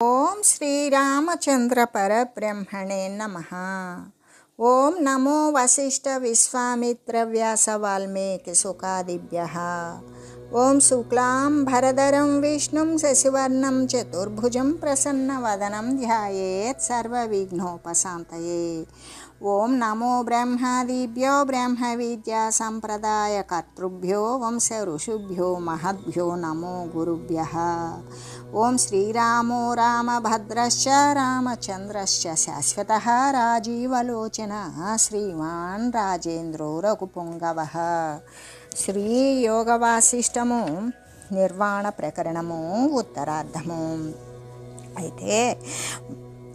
ఓం శ్రీరామచంద్ర పరబ్రహ్మణే నమః. ఓం నమో వశిష్ఠ విశ్వామిత్ర వ్యాస వాల్మీకి సుఖాదిభ్యః. ఓం శుక్లాం భరధరం విష్ణుం శశివర్ణం చతుర్భుజం ప్రసన్నవదనం ధ్యాయేత్ సర్వవిఘ్నోపశాంతయే. ఓం నమో బ్రహ్మాదిభ్యో బ్రహ్మ విద్యా సంప్రదాయ కర్తృభ్యో వంశ ఋషుభ్యో మహద్భ్యో నమో గురుభ్యః. ఓం శ్రీరామో రామభద్రశ్చ రామచంద్రశ్చ శాశ్వతః రాజీవలోచన శ్రీమాన్ రాజేంద్రో రఘుపుంగవః. శ్రీ యోగ వాసిష్టము నిర్వాణ ప్రకరణము ఉత్తరార్ధము. అయితే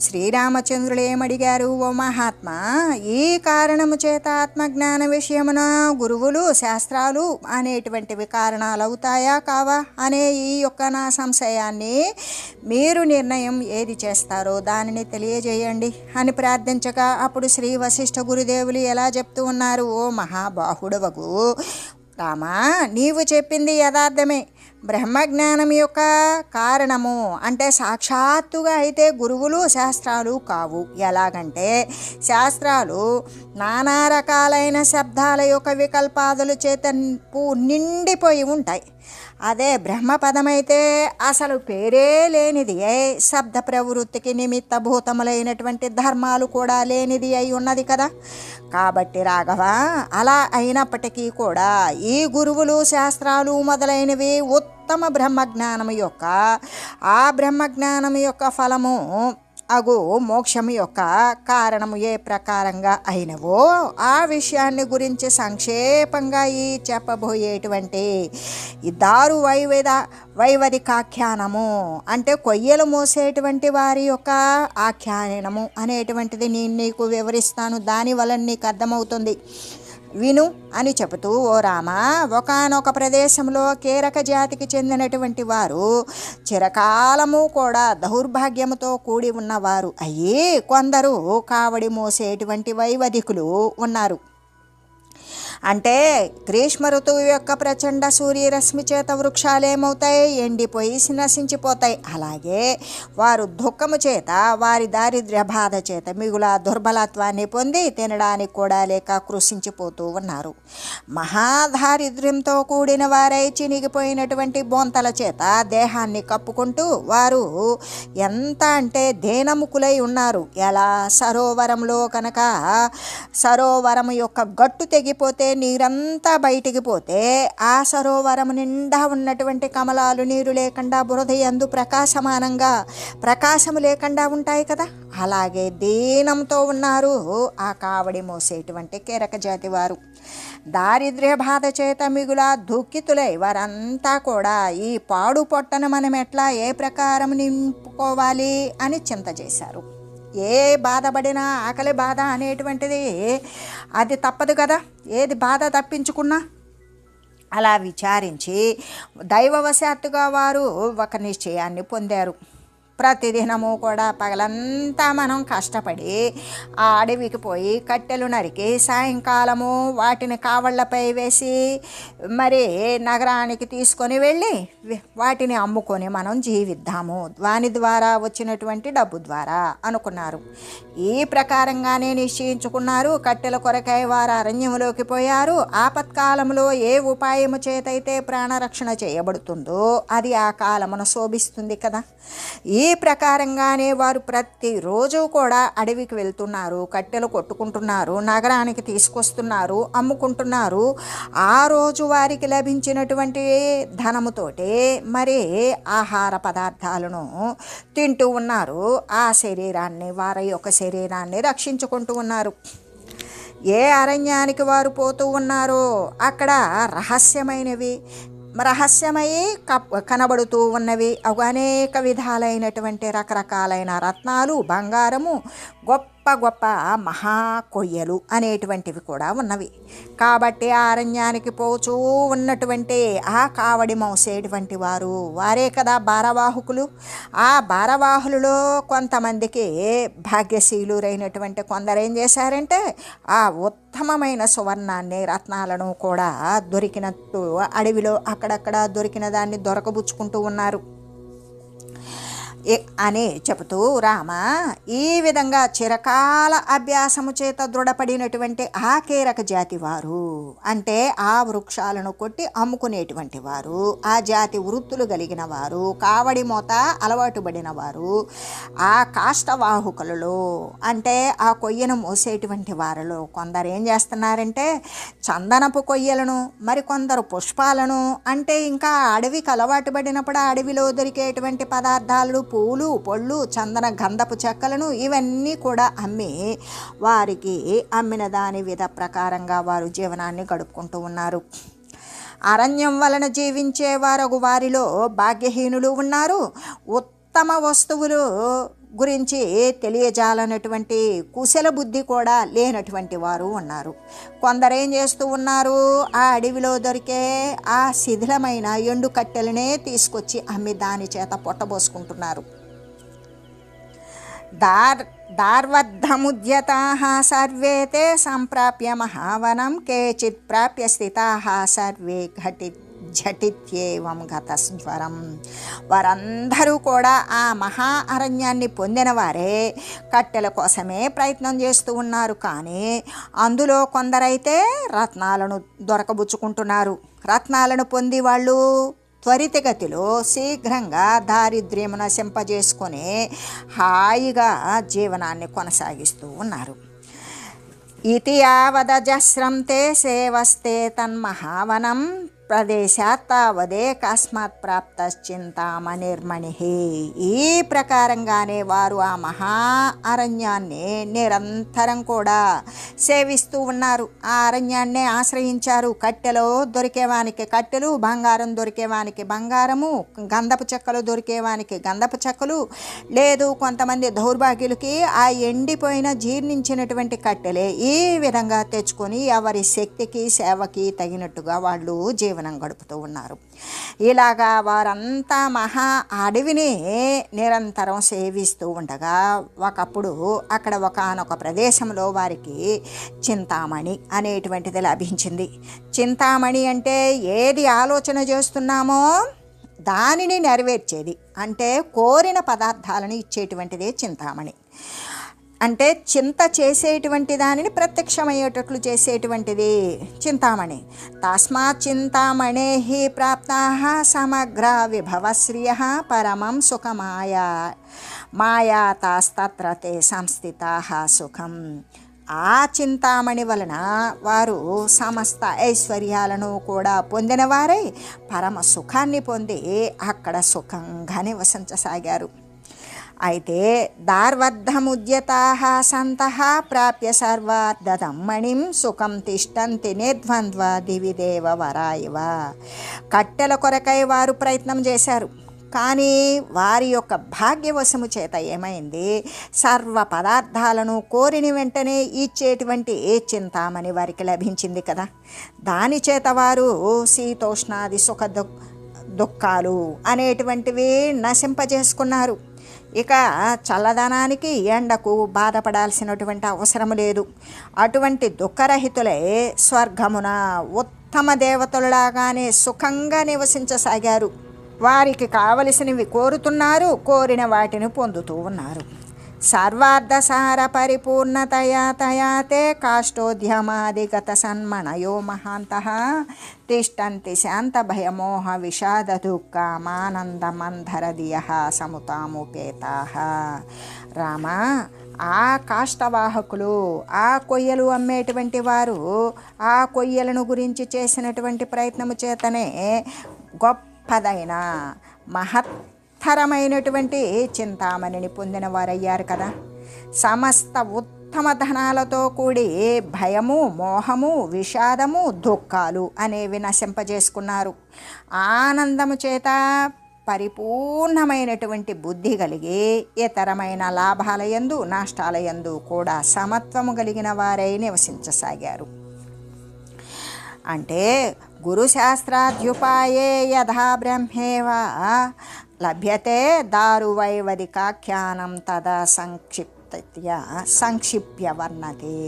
శ్రీరామచంద్రులు ఏమడిగారు? ఓ మహాత్మా, ఈ కారణము చేత ఆత్మజ్ఞాన విషయమున గురువులు శాస్త్రాలు అనేటువంటివి కారణాలు అవుతాయా కావా అనే ఈ యొక్క నా సంశయాన్ని మీరు నిర్ణయం ఏది చేస్తారో దానిని తెలియజేయండి అని ప్రార్థించగా అప్పుడు శ్రీ వశిష్ఠ గురుదేవులు ఎలా చెప్తూ ఉన్నారు? ఓ మహాబాహుడవగు రామా, నీవు చెప్పింది యథార్థమే. బ్రహ్మజ్ఞానం యొక్క కారణము అంటే సాక్షాత్తుగా అయితే గురువులు శాస్త్రాలు కావు. ఎలాగంటే శాస్త్రాలు నానా రకాలైన శబ్దాల యొక్క వికల్పాదుల చేత నిండిపోయి ఉంటాయి. అదే బ్రహ్మపదమైతే అసలు పేరే లేనిది శబ్ద ప్రవృత్తికి నిమిత్తభూతములైనటువంటి ధర్మాలు కూడా లేనిది అయి ఉన్నది కదా. కాబట్టి రాఘవ, అలా అయినప్పటికీ కూడా ఈ గురువులు శాస్త్రాలు మొదలైనవి ఉత్తమ బ్రహ్మజ్ఞానము యొక్క ఆ బ్రహ్మజ్ఞానము యొక్క ఫలము అగు మోక్షము యొక్క కారణము ఏ ప్రకారంగా అయినవో ఆ విషయాన్ని గురించి సంక్షేపంగా ఈ చెప్పబోయేటువంటి ఈ దారు వైవదికాఖ్యానము అంటే కొయ్యలు మోసేటువంటి వారి యొక్క ఆఖ్యానము అనేటువంటిది నేను నీకు వివరిస్తాను. దానివల్ల నీకు అర్థమవుతుంది, విను అని చెబుతూ, ఓ రామ, ఒకానొక ప్రదేశంలో కీరక జాతికి చెందినటువంటి వారు చిరకాలము కూడా దౌర్భాగ్యముతో కూడి ఉన్నవారు అయ్యి కొందరు కావడి మోసేటువంటి వైవధికులు ఉన్నారు. అంటే గ్రీష్మ ఋతువు యొక్క ప్రచండ సూర్యరశ్మి చేత వృక్షాలు ఏమవుతాయి? ఎండిపోయి నశించిపోతాయి. అలాగే వారు దుఃఖము చేత వారి దారిద్ర్య బాధ చేత మిగుల దుర్బలత్వాన్ని పొంది తినడానికి కూడా లేక కృషించిపోతూ ఉన్నారు. మహాదారిద్ర్యంతో కూడిన వారై చినిగిపోయినటువంటి బొంతల చేత దేహాన్ని కప్పుకుంటూ వారు ఎంత అంటే దేనముకులై ఉన్నారు. ఎలా సరోవరంలో కనుక సరోవరం యొక్క గట్టు తెగిపోతే నీరంతా బయటికి పోతే ఆ సరోవరం నిండా ఉన్నటువంటి కమలాలు నీరు లేకుండా బురద యందు ప్రకాశము లేకుండా ఉంటాయి కదా. అలాగే దీనంతో ఉన్నారు ఆ కావడి మోసేటువంటి కీరక జాతి వారు. దారిద్ర్య బాధ చేత మిగుల దుఃఖితులై వారంతా కూడా ఈ పాడు పొట్టను మనం ఎట్లా ఏ ప్రకారం నింపుకోవాలి అని చింత చేశారు. ఏ బాధపడినా ఆకలి బాధ అనేటువంటిది అది తప్పదు కదా, ఏది బాధ తప్పించుకున్నా. అలా విచారించి దైవవశాత్తుగా వారు ఒక నిశ్చయాన్ని పొందారు. ప్రతిదినము కూడా పగలంతా మనం కష్టపడి ఆ అడవికి పోయి కట్టెలు నరికి సాయంకాలము వాటిని కావళ్లపై వేసి మరి నగరానికి తీసుకొని వెళ్ళి వాటిని అమ్ముకొని మనం జీవిద్దాము, దాని ద్వారా వచ్చినటువంటి డబ్బు ద్వారా అనుకున్నారు. ఈ ప్రకారంగానే నిశ్చయించుకున్నారు. కట్టెల కొరకై వారు అరణ్యంలోకి పోయారు. ఆపత్కాలంలో ఏ ఉపాయము చేతైతే ప్రాణరక్షణ చేయబడుతుందో అది ఆ కాలమును శోభిస్తుంది కదా. ఈ ప్రకారంగానే వారు ప్రతిరోజు కూడా అడవికి వెళ్తున్నారు, కట్టెలు కొట్టుకుంటున్నారు, నగరానికి తీసుకొస్తున్నారు, అమ్ముకుంటున్నారు. ఆ రోజు వారికి లభించినటువంటి ధనముతోటి మరి ఆహార పదార్థాలను తింటూ ఉన్నారు. ఆ శరీరాన్ని వారి యొక్క శరీరాన్ని రక్షించుకుంటూ ఉన్నారు. ఏ అరణ్యానికి వారు పోతూ ఉన్నారో అక్కడ రహస్యమై కనబడుతూ ఉన్నవి అనేక విధాలైనటువంటి రకరకాలైన రత్నాలు, బంగారము, గొప్ప గొప్ప మహా కొయ్యలు అనేటువంటివి కూడా ఉన్నవి. కాబట్టి ఆ అరణ్యానికి పోచూ ఉన్నటువంటి ఆ కావడి మోసేటువంటి వారే కదా భారవాహకులు. ఆ భారవాహులలో కొంతమందికి భాగ్యశీలురైనటువంటి కొందరేం చేశారంటే ఆ ఉత్తమమైన సువర్ణాన్ని రత్నాలను కూడా దొరికినట్టు అడవిలో అక్కడక్కడ దొరికిన దాన్ని దొరకబుచ్చుకుంటూ ఉన్నారు. అని చెబుతూ రామ ఈ విధంగా చిరకాల అభ్యాసము చేత దృఢపడినటువంటి ఆ కీరక జాతి వారు, అంటే ఆ వృక్షాలను కొట్టి అమ్ముకునేటువంటి వారు, ఆ జాతి వృత్తులు కలిగిన వారు, కావడి మోత అలవాటు పడిన వారు, ఆ కాష్టవాహుకులలో అంటే ఆ కొయ్యను మోసేటువంటి వారిలో కొందరు ఏం చేస్తున్నారంటే చందనపు కొయ్యలను, మరికొందరు పుష్పాలను, అంటే ఇంకా అడవికి అలవాటు పడినప్పుడు ఆ అడవిలో దొరికేటువంటి పదార్థాలు, పూలు, పళ్ళు, చందన గంధపు చెక్కలను ఇవన్నీ కూడా అమ్మి వారికి అమ్మిన దాని విధ ప్రకారంగా వారు జీవనాన్ని గడుపుకుంటూ ఉన్నారు. అరణ్యం వలన జీవించే వారిలో భాగ్యహీనులు ఉన్నారు. ఉత్తమ వస్తువులు గురించి తెలియజాలనటువంటి కుశల బుద్ధి కూడా లేనటువంటి వారు ఉన్నారు. కొందరు ఏం చేస్తూ ఉన్నారు, ఆ అడవిలో దొరికే ఆ శిథిలమైన ఎండు కట్టెలనే తీసుకొచ్చి అమ్మి దాని చేత పొట్టబోసుకుంటున్నారు. దార్వద్ధముద్యతాః సర్వే తే సంప్రాప్య మహావనం కేచిత్ ప్రాప్య స్థితాః సర్వే ఝటిత్యేవం గతస్వరం. వారందరూ కూడా ఆ మహా అరణ్యాన్ని పొందిన వారే కట్టెల కోసమే ప్రయత్నం చేస్తూ ఉన్నారు. కానీ అందులో కొందరైతే రత్నాలను దొరకబుచ్చుకుంటున్నారు. రత్నాలను పొంది వాళ్ళు త్వరితగతిలో శీఘ్రంగా దారిద్ర్యము నశింపజేసుకొని హాయిగా జీవనాన్ని కొనసాగిస్తూ ఉన్నారు. ఇతి యావదజస్రం తే సేవస్తే తన్మహావనం ప్రదేశాత్ తావదే కస్మాత్ ప్రాప్తశ్చింతామణిర్మణి. ఈ ప్రకారంగానే వారు ఆ మహా అరణ్యాన్ని నిరంతరం కూడా సేవిస్తూ ఉన్నారు. ఆ అరణ్యాన్నే ఆశ్రయించారు. కట్టెలు దొరికేవానికి కట్టెలు, బంగారం దొరికేవానికి బంగారము, గంధపు చెక్కలు దొరికేవానికి గంధపు చెక్కలు, లేదు కొంతమంది దౌర్భాగ్యులకి ఆ ఎండిపోయిన జీర్ణించినటువంటి కట్టెలే ఈ విధంగా తెచ్చుకొని ఎవరి శక్తికి సేవకి తగినట్టుగా వాళ్ళు జీవనం గడుపుతూ ఉన్నారు. ఇలాగా వారంతా మహా అడవిని నిరంతరం సేవిస్తూ ఉండగా ఒకప్పుడు అక్కడ ఒకానొక ప్రదేశంలో వారికి చింతామణి అనేటువంటిది లభించింది. చింతామణి అంటే ఏది ఆలోచన చేస్తున్నామో దానిని నెరవేర్చేది, అంటే కోరిన పదార్థాలను ఇచ్చేటువంటిదే చింతామణి. అంటే చింత చేసేటువంటి దానిని ప్రత్యక్షమయ్యేటట్లు చేసేటువంటిది చింతామణి. తస్మాత్ చింతామణే ప్రాప్తాః సమగ్ర విభవశ్రియ పరమం సుఖమాయా మాయాతాస్తత్ర తే సంస్థితాః సుఖం. ఆ చింతామణి వలన వారు సమస్త ఐశ్వర్యాలను కూడా పొందిన వారై పరమ సుఖాన్ని పొంది అక్కడ సుఖంగా నివసించసాగారు. అయితే దార్వద్ధముద్యతాః సంతః ప్రాప్య సర్వార్ధదం మణిం సుఖం తిష్టంతి నిర్ద్వంద్వ దివి దేవ వరాయివ. కట్టెల కొరకై వారు ప్రయత్నం చేశారు. కానీ వారి యొక్క భాగ్యవశము చేత ఏమైంది, సర్వ పదార్థాలను కోరిన వెంటనే ఇచ్చేటువంటి చింతామణి వారికి లభించింది కదా. దాని చేత వారు శీతోష్ణాది సుఖ దుఃఖాలు అనేటువంటివి నశింపజేసుకున్నారు. ఇక చల్లదనానికి ఎండకు బాధపడాల్సినటువంటి అవసరం లేదు. అటువంటి దుఃఖరహితులే స్వర్గమున ఉత్తమ దేవతలలాగానే సుఖంగా నివసించసాగారు. వారికి కావలసినవి కోరుతున్నారు, కోరిన వాటిని పొందుతూ ఉన్నారు. సర్వార్ధసార పరిపూర్ణతయా తయాతే కాష్టోద్యమాదిగత సన్మణయో మహాంతః తిష్టంతి శాంత భయమోహ విషాద దుఃఖమానందమంధరదియః సముతాముపేతాః. రామ, ఆ కాష్టవాహకులు, ఆ కొయ్యలు అమ్మేటువంటి వారు ఆ కొయ్యలను గురించి చేసినటువంటి ప్రయత్నము చేతనే గొప్పదైన మహత్తరమైనటువంటి చింతామణిని పొందిన వారయ్యారు కదా. సమస్త ఉత్తమ ధనాలతో కూడి భయము, మోహము, విషాదము, దుఃఖాలు అనేవి నశింపజేసుకున్నారు. ఆనందము చేత పరిపూర్ణమైనటువంటి బుద్ధి కలిగి ఇతరమైన లాభాలయందు నష్టాలయందు కూడా సమత్వము కలిగిన వారై నివసించసాగారు. అంటే గురుశాస్త్రాద్యుపాయే యథా బ్రహ్మేవ లభ్యతే దారువైవదికాఖ్యానం తదా సంక్షిప్య వర్ణతే.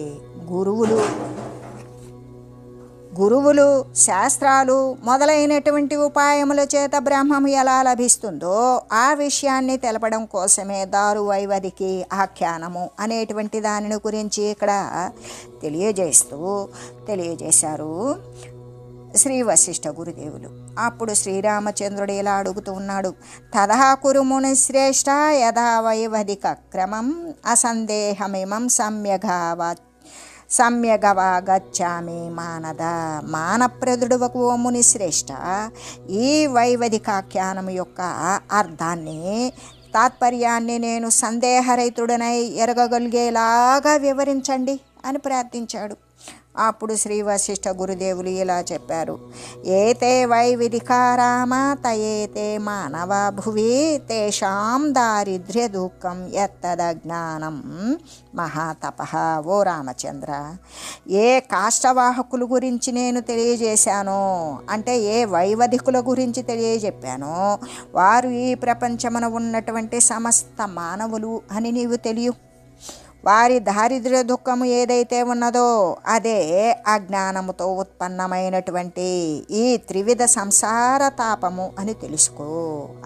గురువులు, శాస్త్రాలు మొదలైనటువంటి ఉపాయముల చేత బ్రహ్మము ఎలా లభిస్తుందో ఆ విషయాన్ని తెలపడం కోసమే దారు వైవదికి ఆఖ్యానము అనేటువంటి దానిని గురించి ఇక్కడ తెలియజేశారు శ్రీ వశిష్ఠ గురుదేవులు. అప్పుడు శ్రీరామచంద్రుడు ఇలా అడుగుతూ ఉన్నాడు. తదా కురు ముని శ్రేష్ఠ యథా వైవదిక క్రమం అసందేహమిమం సమ్యగవాగచ్చామి మానద. మానప్రదుడువకు ఓ ముని శ్రేష్ఠ, ఈ వైవదికాఖ్యానం యొక్క అర్థాన్ని, తాత్పర్యాన్ని నేను సందేహరహితుడనై ఎరగగలిగేలాగా వివరించండి అని ప్రార్థించాడు. అప్పుడు శ్రీ వశిష్ఠ గురుదేవులు ఇలా చెప్పారు. ఏతే వైవిధికారామ తయేతే మానవ భువి తేషాం దారిద్ర్య దుఃఖం ఎత్తదజ్ఞానం మహాతపః. ఓ రామచంద్ర, ఏ కాష్టవాహకుల గురించి నేను తెలియజేశానో, అంటే ఏ వైవధికుల గురించి తెలియజెప్పానో, వారు ఈ ప్రపంచమున ఉన్నటువంటి సమస్త మానవులు అని నీవు తెలియ. వారి దారిద్ర్య దుఃఖము ఏదైతే ఉన్నదో అదే అజ్ఞానముతో ఉత్పన్నమైనటువంటి ఈ త్రివిధ సంసార తాపము అని తెలుసుకో.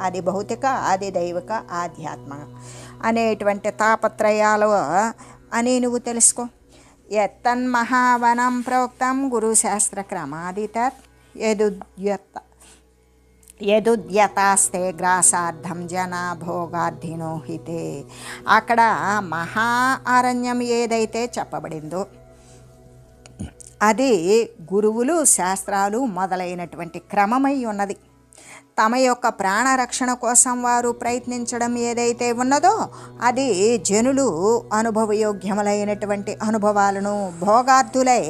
అది భౌతిక, అది దైవిక, ఆధ్యాత్మ అనేటువంటి తాపత్రయాలు అని నువ్వు తెలుసుకో. యత్తన్మహావనం ప్రోక్తం గురుశాస్త్ర క్రమాదితత్ యదుద్యతాస్తే గ్రాసార్థం జన భోగార్థినో హితే. అక్కడ మహా అరణ్యం ఏదైతే చెప్పబడిందో అది గురువులు, శాస్త్రాలు మొదలైనటువంటి క్రమమై ఉన్నది. తమ యొక్క ప్రాణరక్షణ కోసం వారు ప్రయత్నించడం ఏదైతే ఉన్నదో అది జనులు అనుభవయోగ్యములైనటువంటి అనుభవాలను భోగార్థులై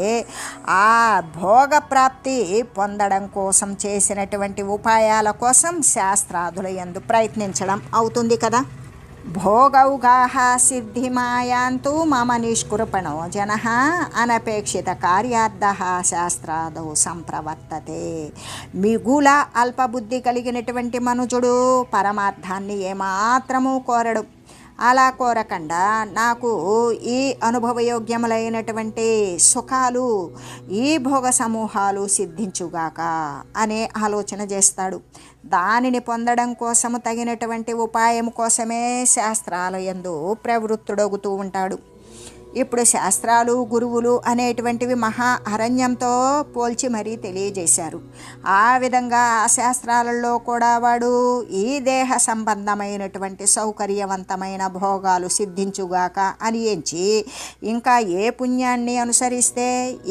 ఆ భోగ ప్రాప్తి పొందడం కోసం చేసినటువంటి ఉపాయాల కోసం శాస్త్రాదుల యందు ప్రయత్నించడం అవుతుంది కదా. భోగౌగాహ సిద్ధిమాయాంతు మమ నిష్కృపణో జనః అనపేక్షిత కార్యార్థః శాస్త్రాదౌ సంప్రవర్తతే. మిగుల అల్పబుద్ధి కలిగినటువంటి మనుజుడు పరమార్థాన్ని ఏమాత్రము కోరడు. అలా కోరకుండా నాకు ఈ అనుభవయోగ్యములైనటువంటి సుఖాలు, ఈ భోగ సమూహాలు సిద్ధించుగాక అనే ఆలోచన చేస్తాడు. దానిని పొందడం కోసము తగినటువంటి ఉపాయం కోసమే శాస్త్రాల యందు ప్రవృత్తుడగుతూ ఉంటాడు. ఇప్పుడు శాస్త్రాలు, గురువులు అనేటువంటివి మహా అరణ్యంతో పోల్చి మరీ తెలియజేశారు. ఆ విధంగా ఆ శాస్త్రాలలో కూడా వాడు ఈ దేహ సంబంధమైనటువంటి సౌకర్యవంతమైన భోగాలు సిద్ధించుగాక అని ఎంచి, ఇంకా ఏ పుణ్యాన్ని అనుసరిస్తే,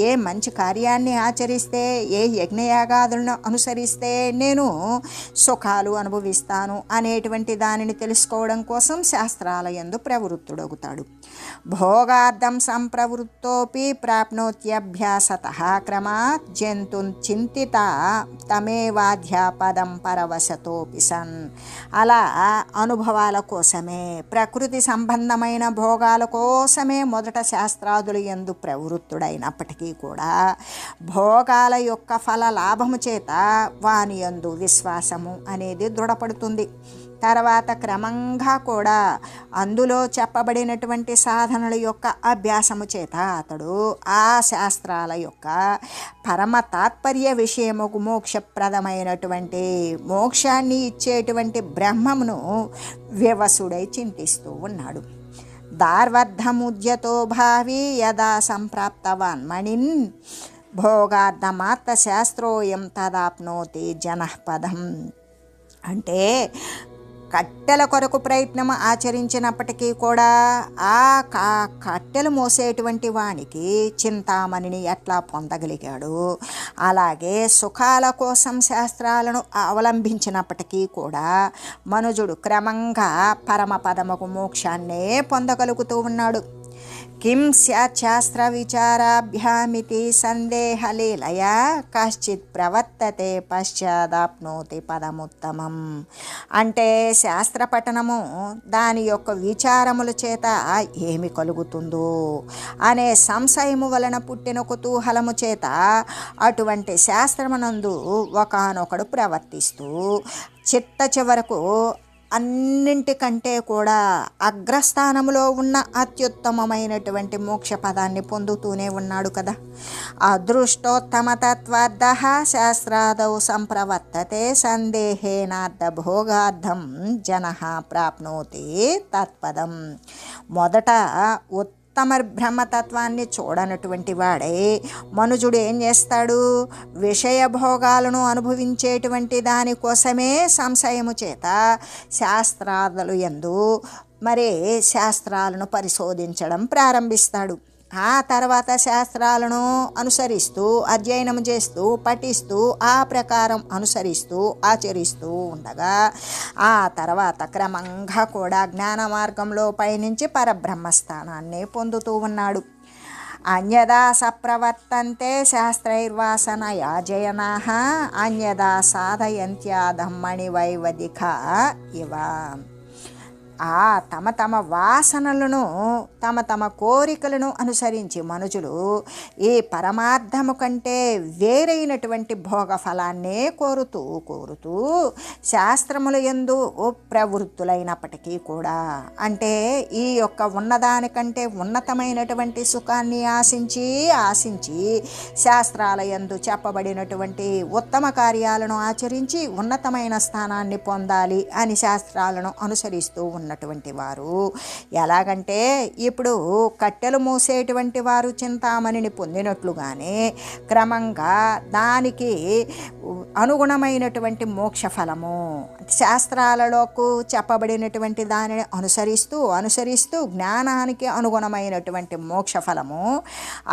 ఏ మంచి కార్యాన్ని ఆచరిస్తే, ఏ యజ్ఞయాగాదులను అనుసరిస్తే నేను సుఖాలు అనుభవిస్తాను అనేటువంటి దానిని తెలుసుకోవడం కోసం శాస్త్రాల యందు ప్రవృత్తుడగుతాడు. భోగార్థం సంప్రవృత్తోపి ప్రాప్నోత్యభ్యాసతః క్రమాత్ జంతున్ చింతిత తమేవాధ్యాపదం పరవశతోపి సన్. అలా అనుభవాల కోసమే, ప్రకృతి సంబంధమైన భోగాల కోసమే మొదట శాస్త్రాదుల యందు ప్రవృత్తుడైనప్పటికీ కూడా భోగాల యొక్క ఫల లాభము చేత వాని యందు విశ్వాసము అనేది దృఢపడుతుంది. తర్వాత క్రమంగా కూడా అందులో చెప్పబడినటువంటి సాధనల యొక్క అభ్యాసము చేత అతడు ఆ శాస్త్రాల యొక్క పరమ తాత్పర్య విషయముకు మోక్షప్రదమైనటువంటి మోక్షాన్ని ఇచ్చేటువంటి బ్రహ్మమును వివసుడై చింతిస్తూ ఉన్నాడు. దార్వర్థముద్యతో భావి యదా సంప్రాప్తవాన్ మణిన్ భోగార్థమాత్త శాస్త్రోయం తదాప్నోతి జనఃపదం. అంటే కట్టెల కొరకు ప్రయత్నం ఆచరించినప్పటికీ కూడా ఆ కట్టెలు మోసేటువంటి వానికి చింతామణిని ఎట్లా పొందగలిగాడు, అలాగే సుఖాల కోసం శాస్త్రాలను అవలంబించినప్పటికీ కూడా మనుజుడు క్రమంగా పరమపదముకు మోక్షాన్నే పొందగలుగుతూ ఉన్నాడు. కిం స్యాత్ శాస్త్ర విచారాభ్యామితి సందేహలీలయా కశ్చిత్ ప్రవర్తతే పశ్చాదాప్నోతి పదముత్తమం. అంటే శాస్త్ర పఠనము, దాని యొక్క విచారముల చేత ఏమి కలుగుతుందో అనే సంశయము వలన పుట్టిన కుతూహలము చేత అటువంటి శాస్త్రమునందు ఒకానొకడు ప్రవర్తిస్తూ చిట్ట చివరకు అన్నింటికంటే కూడా అగ్రస్థానంలో ఉన్న అత్యుత్తమమైనటువంటి మోక్ష పదాన్ని పొందుతూనే ఉన్నాడు కదా. అదృష్టోత్తమ తత్వార్థ శాస్త్రాదౌ సంప్రవర్తతే సందేహేనార్థ భోగార్థం జన ప్రాప్నోతి తత్పదం. మొదట ఉత్తమ బ్రహ్మతత్వాన్ని చూడనటువంటి వాడే మనుజుడు ఏం చేస్తాడు? విషయ భోగాలను అనుభవించేటువంటి దానికోసమే సంశయము చేత శాస్త్రాదులు యందు శాస్త్రాలను పరిశోధించడం ప్రారంభిస్తాడు. ఆ తర్వాత శాస్త్రాలను అనుసరిస్తూ అధ్యయనం చేస్తూ పఠిస్తూ ఆ ప్రకారం అనుసరిస్తూ ఆచరిస్తూ ఉండగా ఆ తర్వాత క్రమంగా కూడా జ్ఞాన మార్గంలో పయనించి పరబ్రహ్మస్థానాన్ని పొందుతూ ఉన్నాడు. అన్యదా సప్రవర్తంతే శాస్త్రైర్వాసనయా జయనాః అన్యదా సాధయంత్యాధమ్మణి వైవదిక ఇవ. తమ తమ వాసనలను తమ తమ కోరికలను అనుసరించి మనుషులు ఈ పరమార్థము కంటే వేరైనటువంటి భోగ ఫలాన్నే కోరుతూ శాస్త్రముల యందు ప్రవృత్తులైనప్పటికీ కూడా, అంటే ఈ యొక్క ఉన్నదానికంటే ఉన్నతమైనటువంటి సుఖాన్ని ఆశించి శాస్త్రాల యందు చెప్పబడినటువంటి ఉత్తమ కార్యాలను ఆచరించి ఉన్నతమైన స్థానాన్ని పొందాలి అని శాస్త్రాలను అనుసరిస్తూ ఉన్నటువంటి వారు ఎలాగంటే ఇప్పుడు కట్టెలు మూసేటువంటి వారు చింతామణిని పొందినట్లుగానే క్రమంగా దానికి అనుగుణమైనటువంటి మోక్ష ఫలము శాస్త్రాలలోకి చెప్పబడినటువంటి దానిని అనుసరిస్తూ జ్ఞానానికి అనుగుణమైనటువంటి మోక్ష ఫలము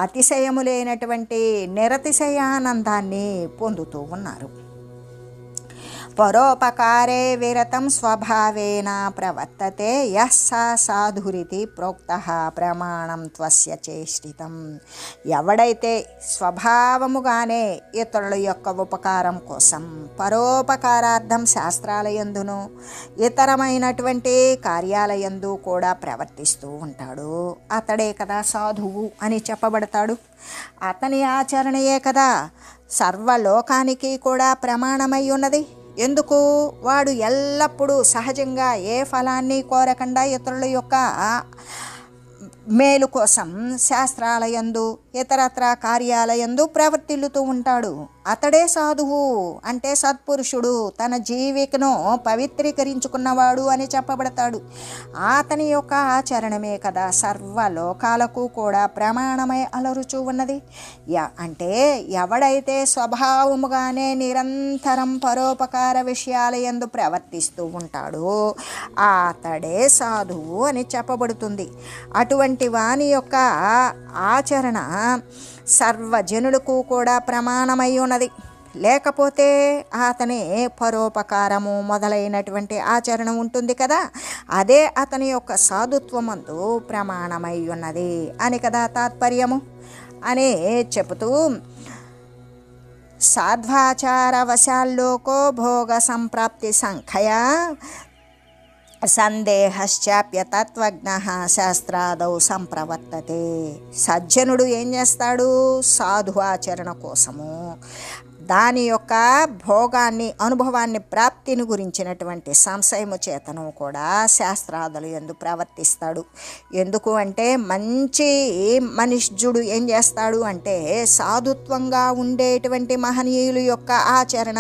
అతిశయము లేనటువంటి నిరతిశయానందాన్ని పొందుతూ ఉన్నారు. పరోపకారే విరతం స్వభావేన ప్రవర్తతే యః స సాధురితి ప్రోక్తః ప్రమాణం త్వస్య చేష్టితం. ఎవడైతే స్వభావముగానే ఇతరుల యొక్క ఉపకారం కోసం పరోపకారార్థం శాస్త్రాలయందును ఇతరమైనటువంటి కార్యాలయందు కూడా ప్రవర్తిస్తూ ఉంటాడు, అతడే కదా సాధువు అని చెప్పబడతాడు. అతని ఆచరణయే కదా సర్వలోకానికి కూడా ప్రమాణమై ఉన్నది. ఎందుకు? వాడు ఎల్లప్పుడూ సహజంగా ఏ ఫలాన్ని కోరకుండా ఇతరుల యొక్క మేలు కోసం శాస్త్రాలయందు ఇతరత్ర కార్యాలయందు ప్రవర్తిల్లుతూ ఉంటాడు. అతడే సాధువు, అంటే సత్పురుషుడు, తన జీవికను పవిత్రీకరించుకున్నవాడు అని చెప్పబడతాడు. అతని యొక్క ఆచరణమే కదా సర్వలోకాలకు కూడా ప్రమాణమై అలరుచూ ఉన్నది. అంటే ఎవడైతే స్వభావముగానే నిరంతరం పరోపకార విషయాలయందు ప్రవర్తిస్తూ ఉంటాడో అతడే సాధువు అని చెప్పబడుతుంది. అటువంటి వాని యొక్క ఆచరణ సర్వజనులకు కూడా ప్రమాణమై ఉన్నది. లేకపోతే అతని పరోపకారము మొదలైనటువంటి ఆచరణ ఉంటుంది కదా, అదే అతని యొక్క సాధుత్వమందు ప్రమాణమై ఉన్నది అని కదా తాత్పర్యము అని చెబుతూ, సాధ్వాచార వశాల్లోకో భోగ సంప్రాప్తి సంఖ్యా సందేహశ్చాప్యతత్వజ్ఞః శాస్త్రాదౌ సంప్రవర్తతే. సజ్జనుడు ఏం చేస్తాడు? సాధు ఆచరణ కోసము దాని యొక్క భోగాన్ని అనుభవాన్ని ప్రాప్తిని గురించినటువంటి సంశయము చేతను కూడా శాస్త్రాదులు యందు ప్రవర్తిస్తాడు. ఎందుకు అంటే మంచి మనుష్యుడు ఏం చేస్తాడు అంటే సాధుత్వంగా ఉండేటువంటి మహనీయుల యొక్క ఆచరణ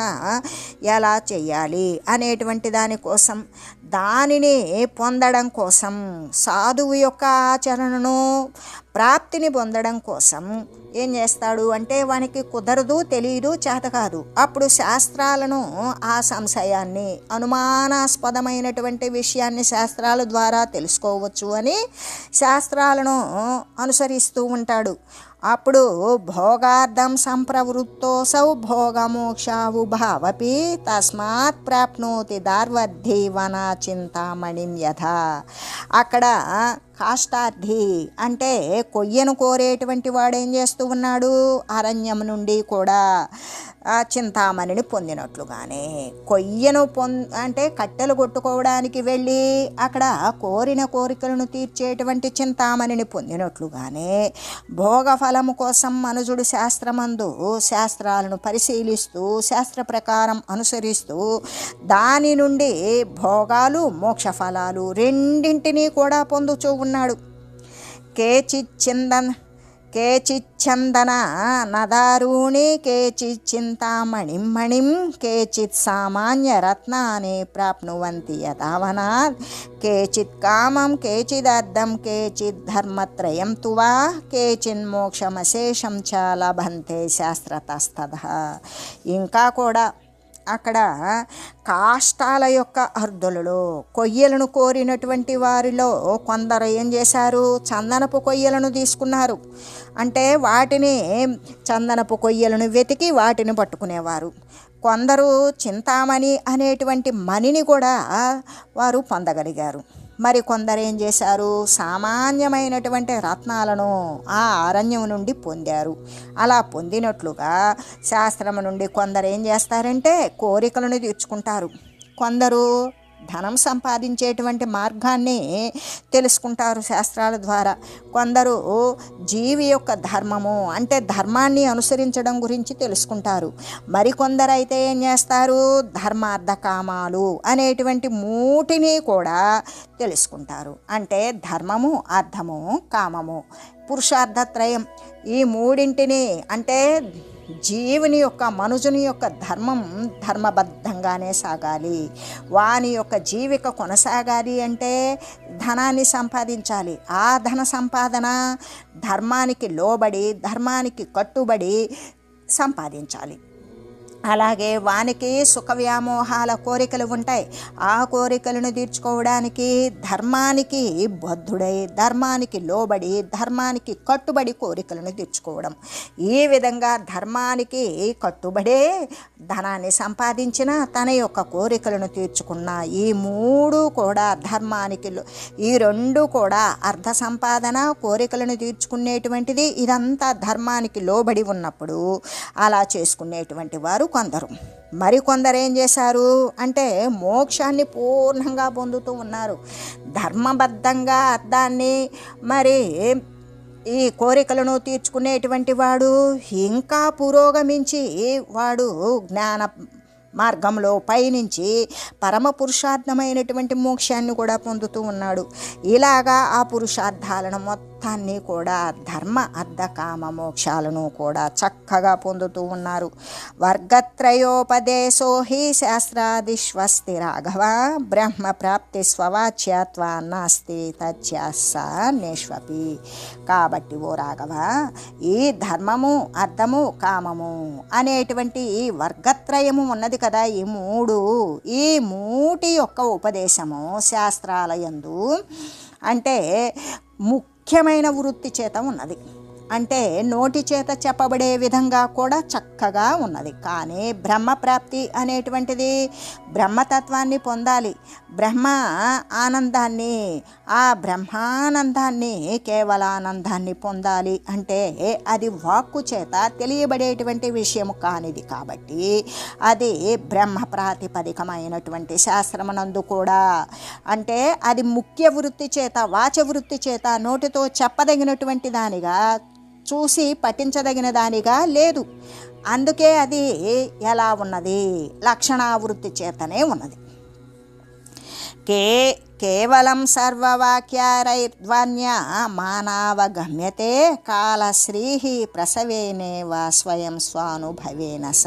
ఎలా చేయాలి అనేటువంటి దానికోసం, దానిని పొందడం కోసం, సాధువు యొక్క ఆచరణను ప్రాప్తిని పొందడం కోసం ఏం చేస్తాడు అంటే వానికి కుదరదు, తెలియదు, చేత కాదు. అప్పుడు శాస్త్రాలను ఆ సంశయాన్ని అనుమానాస్పదమైనటువంటి విషయాన్ని శాస్త్రాల ద్వారా తెలుసుకోవచ్చు అని శాస్త్రాలను అనుసరిస్తూ ఉంటాడు. అప్పుడు భోగార్థం సంప్రవృత్తోసౌ భోగమోక్షావు భావపి తస్మాత్ ప్రాప్నోతి దార్వద్ధీవన చింతామణిం యథా. అక్కడ కాష్టార్థి అంటే కొయ్యను కోరేటువంటి వాడు ఏం చేస్తూ ఉన్నాడు, అరణ్యం నుండి కూడా చింతామణిని పొందినట్లుగానే, కొయ్యను అంటే కట్టెలు కొట్టుకోవడానికి వెళ్ళి అక్కడ కోరిన కోరికలను తీర్చేటువంటి చింతామణిని పొందినట్లుగానే భోగఫలము కోసం మనుజుడు శాస్త్రమందు శాస్త్రాలను పరిశీలిస్తూ శాస్త్ర ప్రకారం అనుసరిస్తూ దాని నుండి భోగాలు మోక్ష ఫలాలు రెండింటినీ కూడా పొందుతూ ఉన్నాడు. కేచిచ్చందన నదారూణి కేచిచ్చింతామణిం మణిం కేచిత్ సామాన్య రత్నాన్ని ప్రాప్నువంతి యథావనాత్ కేచిత్ కామం కేచిదర్థం కేచిత్ ధర్మత్రయం తువా కేచిన్మోక్షమశేషం చ లభంతే శాస్త్రతస్తథ. ఇంకా కూడా అక్కడ కాష్టాల యొక్క అర్ధులలో కొయ్యలను కోరినటువంటి వారిలో కొందరు ఏం చేశారు, చందనపు కొయ్యలను తీసుకున్నారు. అంటే వాటిని చందనపు కొయ్యలను వెతికి వాటిని పట్టుకునేవారు. కొందరు చింతామణి అనేటువంటి మణిని కూడా వారు పొందగలిగారు. మరి కొందరు ఏం చేశారు, సామాన్యమైనటువంటి రత్నాలను ఆ అరణ్యం నుండి పొందారు. అలా పొందినట్లుగా శాస్త్రము నుండి కొందరు ఏం చేస్తారంటే కోరికలను తీర్చుకుంటారు. కొందరు ధనం సంపాదించేటువంటి మార్గాన్ని తెలుసుకుంటారు శాస్త్రాల ద్వారా. కొందరు జీవి యొక్క ధర్మము అంటే ధర్మాన్ని అనుసరించడం గురించి తెలుసుకుంటారు. మరికొందరైతే ఏం చేస్తారు, ధర్మార్థ కామాలు అనేటువంటి మూటిని కూడా తెలుసుకుంటారు. అంటే ధర్మము, అర్థము, కామము, పురుషార్థత్రయం ఈ మూడింటిని అంటే జీవుని యొక్క మనుజుని యొక్క ధర్మం ధర్మబద్ధంగానే సాగాలి. వాని యొక్క జీవిక కొనసాగాలి అంటే ధనాన్ని సంపాదించాలి. ఆ ధన సంపాదన ధర్మానికి లోబడి ధర్మానికి కట్టుబడి సంపాదించాలి. అలాగే వానికి సుఖ వ్యామోహాల కోరికలు ఉంటాయి. ఆ కోరికలను తీర్చుకోవడానికి ధర్మానికి బద్ధుడై ధర్మానికి లోబడి ధర్మానికి కట్టుబడి కోరికలను తీర్చుకోవడం. ఈ విధంగా ధర్మానికి కట్టుబడే ధనాన్ని సంపాదించిన తన యొక్క కోరికలను తీర్చుకున్న ఈ మూడు కూడా ధర్మానికి ఈ రెండు కూడా అర్థ సంపాదన కోరికలను తీర్చుకునేటువంటిది ఇదంతా ధర్మానికి లోబడి ఉన్నప్పుడు అలా చేసుకునేటువంటి వారు కొందరు. మరికొందరు ఏం చేశారు అంటే మోక్షాన్ని పూర్ణంగా పొందుతూ ఉన్నారు. ధర్మబద్ధంగా అర్థాన్ని మరి ఈ కోరికలను తీర్చుకునేటువంటి వాడు ఇంకా పురోగమించి వాడు జ్ఞాన మార్గంలో పయనించి పరమ పురుషార్థమైనటువంటి మోక్షాన్ని కూడా పొందుతూ ఉన్నాడు. ఇలాగా ఆ పురుషార్థాలను మొత్తాన్ని కూడా ధర్మ అర్థ కామ మోక్షాలను కూడా చక్కగా పొందుతూ ఉన్నారు. వర్గత్రయోపదేశో హి శాస్త్రాదిష్వస్తి రాఘవ బ్రహ్మ ప్రాప్తి స్వవాచ్యత్వా నాస్తి తచ్యాసనేష్వపి. కాబట్టి ఓ రాఘవ, ఈ ధర్మము అర్థము కామము అనేటువంటి ఈ వర్గత్రయము ఉన్నది కదా, ఈ మూటి యొక్క ఉపదేశము శాస్త్రాలయందు అంటే ముఖ్యమైన వృత్తి చేత ఉన్నది. అంటే నోటి చేత చెప్పబడే విధంగా కూడా చక్కగా ఉన్నది. కానీ బ్రహ్మప్రాప్తి అనేటువంటిది బ్రహ్మతత్వాన్ని పొందాలి. బ్రహ్మ ఆనందాన్ని ఆ బ్రహ్మానందాన్ని కేవలానందాన్ని పొందాలి అంటే అది వాక్కు చేత తెలియబడేటువంటి విషయము కానిది. కాబట్టి అది బ్రహ్మ ప్రాతిపదికమైనటువంటి శాస్త్రమునందు కూడా అంటే అది ముఖ్య వృత్తి చేత వాచ వృత్తి చేత నోటితో చెప్పదగినటువంటి దానిగా చూసి పఠించదగిన దానిగా లేదు. అందుకే అది ఎలా ఉన్నది, లక్షణావృత్తి చేతనే ఉన్నది. కేవలం సర్వవాక్యారైర్ధ్వన్య మానవగమ్యతే కాలశ్రీ ప్రసవేనేవ స్వయం స్వానుభవేన స.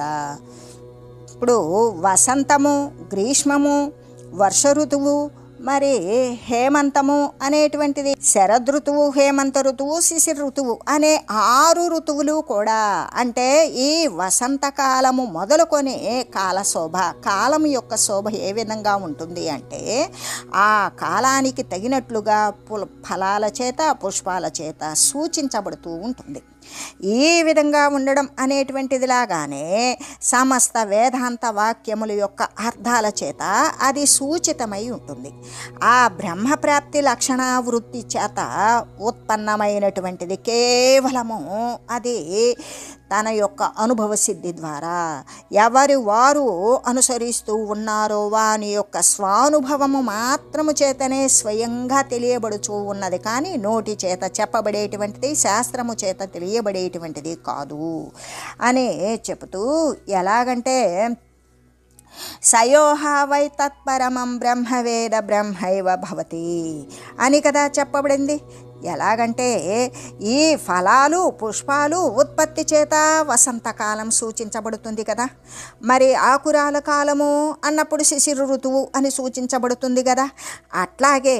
ఇప్పుడు వసంతము, గ్రీష్మము, వర్ష ఋతువు, మరి హేమంతము అనేటువంటిది, శరదృతువు, హేమంత ఋతువు, శిశిర ఋతువు అనే 6 ఋతువులు కూడా అంటే ఈ వసంతకాలము మొదలుకొని కాలశోభ, కాలం యొక్క శోభ ఏ విధంగా ఉంటుంది అంటే ఆ కాలానికి తగినట్లుగా ఫలాల చేత పుష్పాల చేత సూచించబడుతూ ఉంటుంది. ఈ విధంగా ఉండడం అనేటువంటిదిలాగానే సమస్త వేదాంత వాక్యముల యొక్క అర్థాల చేత అది సూచితమై ఉంటుంది. ఆ బ్రహ్మప్రాప్తి లక్షణ వృత్తి చేత ఉత్పన్నమైనటువంటిది కేవలము అది తన యొక్క అనుభవ సిద్ధి ద్వారా ఎవరి వారు అనుసరిస్తూ ఉన్నారో వాని యొక్క స్వానుభవము మాత్రము చేతనే స్వయంగా తెలియబడుచూ ఉన్నది, కానీ నోటి చేత చెప్పబడేటువంటిది శాస్త్రము చేత తెలియబడేటువంటిది కాదు అని చెబుతూ, ఎలాగంటే సయోహ వై తత్పరమం బ్రహ్మవేద బ్రహ్మైవ భవతి అని కదా చెప్పబడింది. ఎలాగంటే ఈ ఫలాలు పుష్పాలు ఉత్పత్తి చేత వసంతకాలం సూచించబడుతుంది కదా, మరి ఆకురాల కాలము అన్నప్పుడు శిశిర ఋతువు అని సూచించబడుతుంది కదా, అట్లాగే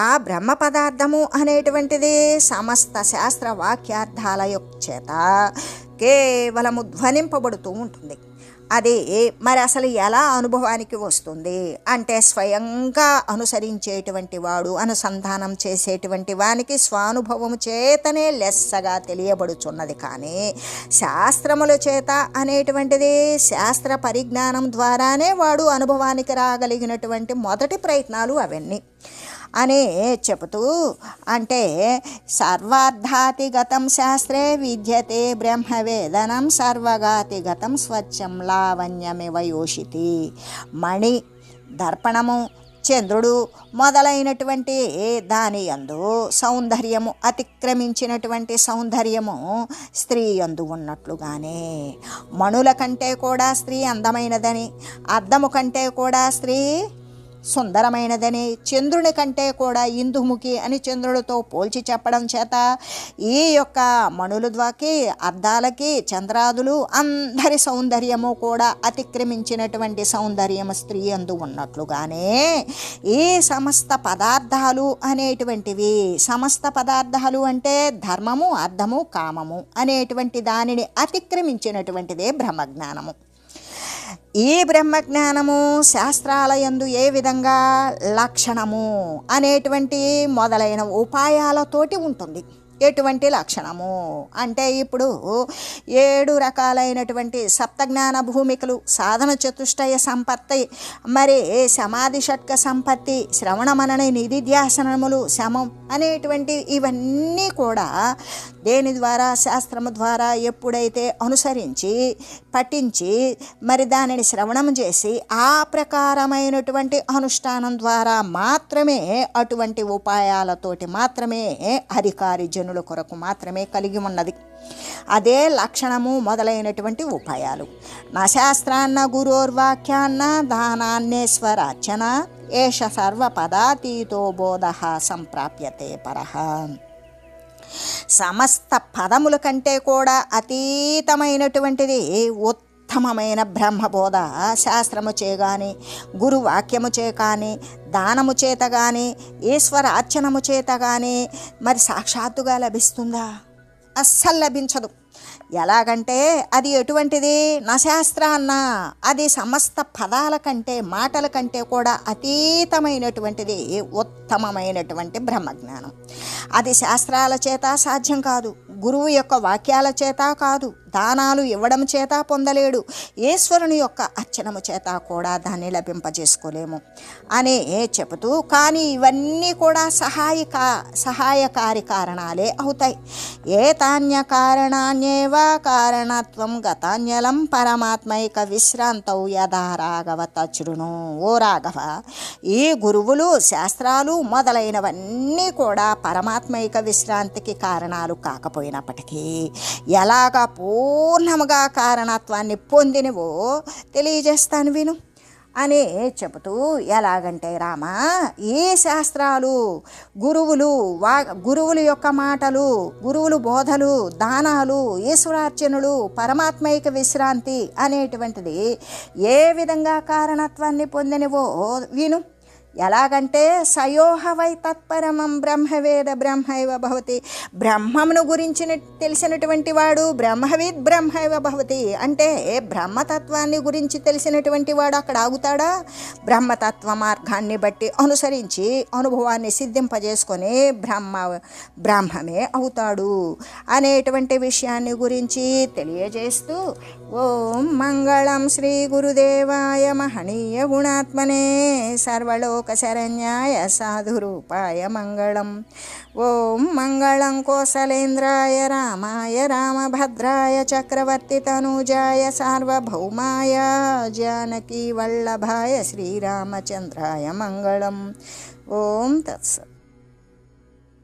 ఆ బ్రహ్మ పదార్థము అనేటువంటిది సమస్త శాస్త్ర వాక్యార్థాల యొక్క చేత కేవలము ధ్వనింపబడుతూ ఉంటుంది. అది మరి అసలు ఎలా అనుభవానికి వస్తుంది అంటే స్వయంగా అనుసరించేటువంటి వాడు, అనుసంధానం చేసేటువంటి వానికి స్వానుభవము చేతనే లెస్సగా తెలియబడుచున్నది. కానీ శాస్త్రముల చేత అనేటువంటిది శాస్త్ర పరిజ్ఞానం ద్వారానే వాడు అనుభవానికి రాగలిగినటువంటి మొదటి ప్రయత్నాలు అవన్నీ అని చెబుతూ, అంటే సర్వార్థాతిగతం శాస్త్రే విద్యతే బ్రహ్మవేదనం సర్వగాతిగతం స్వచ్ఛం లావణ్యమివ యోషితి. మణి, దర్పణము, చంద్రుడు మొదలైనటువంటి దాని యందు సౌందర్యము అతిక్రమించినటువంటి సౌందర్యము స్త్రీ యందు ఉన్నట్లుగానే మణుల కంటే కూడా స్త్రీ అందమైనదని, అద్దము కంటే కూడా స్త్రీ సుందరమైనదని, చంద్రుని కంటే కూడా ఇందుముఖి అని చంద్రుడితో పోల్చి చెప్పడం చేత ఈ యొక్క మణుల ద్వాకి అద్దాలకి చంద్రాదులు అందరి సౌందర్యము కూడా అతిక్రమించినటువంటి సౌందర్యము స్త్రీ యందు ఉన్నట్లుగానే ఈ సమస్త పదార్థాలు అనేటువంటివి, సమస్త పదార్థాలు అంటే ధర్మము అర్థము కామము అనేటువంటి దానిని అతిక్రమించినటువంటిదే బ్రహ్మజ్ఞానము. ఈ బ్రహ్మజ్ఞానము శాస్త్రాలయందు ఏ విధంగా లక్షణము అనేటువంటి మొదలైన ఉపాయాలతోటి ఉంటుంది. ఎటువంటి లక్షణము అంటే ఇప్పుడు 7 రకాలైనటువంటి సప్తజ్ఞాన భూమికలు, సాధన చతుష్టయ సంపత్తి, మరి సమాధి షట్క సంపత్తి, శ్రవణ మనన నిధిధ్యాసనములు, శమం అనేటువంటి ఇవన్నీ కూడా దేని ద్వారా శాస్త్రము ద్వారా ఎప్పుడైతే అనుసరించి పఠించి మరి దానిని శ్రవణం చేసి ఆ ప్రకారమైనటువంటి అనుష్ఠానం ద్వారా మాత్రమే అటువంటి ఉపాయాలతోటి మాత్రమే అధికారి జనుల కొరకు మాత్రమే కలిగి ఉన్నది. అదే లక్షణము మొదలైనటువంటి ఉపాయాలు. నా శాస్త్రాన్న గురోర్వాక్యాన్న దానాన్నేశ్వరార్చన ఏష సర్వపదాతీతో బోధ సంప్రాప్యతే పరః. సమస్త పదముల కంటే కూడా అతీతమైనటువంటిది ఉత్తమమైన బ్రహ్మబోధ శాస్త్రము చే కానీ, గురువాక్యము చే కానీ, దానము చేత కానీ, ఈశ్వరార్చనము చేత కానీ మరి సాక్షాత్తుగా లభిస్తుందా? అస్సలు లభించదు. ఎలాగంటే అది ఎటువంటిది? నశాస్త్రాన్న, అది సమస్త పదాల కంటే మాటల కంటే కూడా అతీతమైనటువంటిది ఉత్తమమైనటువంటి బ్రహ్మజ్ఞానం. అది శాస్త్రాల చేత సాధ్యం కాదు, గురువు యొక్క వాక్యాల చేత కాదు, దానాలు ఇవ్వడం చేత పొందలేడు, ఈశ్వరుని యొక్క అర్చనము చేత కూడా దాన్ని లభింపజేసుకోలేము అని చెబుతూ, కానీ ఇవన్నీ కూడా సహాయకారి కారణాలే అవుతాయి. ఏతాన్య కారణాన్యేవ కారణత్వం గతాన్యలం పరమాత్మైక విశ్రాంతౌ యథా రాఘవ తచ్రును. ఓ రాఘవ, ఈ గురువులు శాస్త్రాలు మొదలైనవన్నీ కూడా పరమాత్మైక విశ్రాంతికి కారణాలు కాకపోయినప్పటికీ ఎలాగా పూర్ణముగా కారణత్వాన్ని పొందినవో తెలియజేస్తాను విను అని చెబుతూ, ఎలాగంటే రామ, ఈ శాస్త్రాలు గురువుల యొక్క మాటలు, గురువులు బోధలు, దానాలు, ఈశ్వరార్చనలు, పరమాత్మైక విశ్రాంతి అనేటువంటిది ఏ విధంగా కారణత్వాన్ని పొందినవో విను. ఎలాగంటే సయోహ వై తత్పరమం బ్రహ్మవేద బ్రహ్మైవ భవతి. బ్రహ్మమును గురించి తెలిసినటువంటి వాడు బ్రహ్మవిద్ బ్రహ్మైవ భవతి. అంటే బ్రహ్మతత్వాన్ని గురించి తెలిసినటువంటి వాడు అక్కడ ఆగుతాడా? బ్రహ్మతత్వ మార్గాన్ని బట్టి అనుసరించి అనుభవాన్ని సిద్ధింపజేసుకొని బ్రహ్మమే అవుతాడు అనేటువంటి విషయాన్ని గురించి తెలియజేస్తూ, ఓం మంగళం శ్రీ గురుదేవాయ మహనీయ గుణాత్మనే సర్వలోక लोकशरण्याय साधुरूपाय मङ्गलम्। ॐ मङ्गलं कोसलेन्द्राय रामाय रामभद्राय चक्रवर्तितनूजाय सार्वभौमाय जानकीवल्लभाय श्रीरामचन्द्राय मङ्गलम्। ॐ तत्सत्।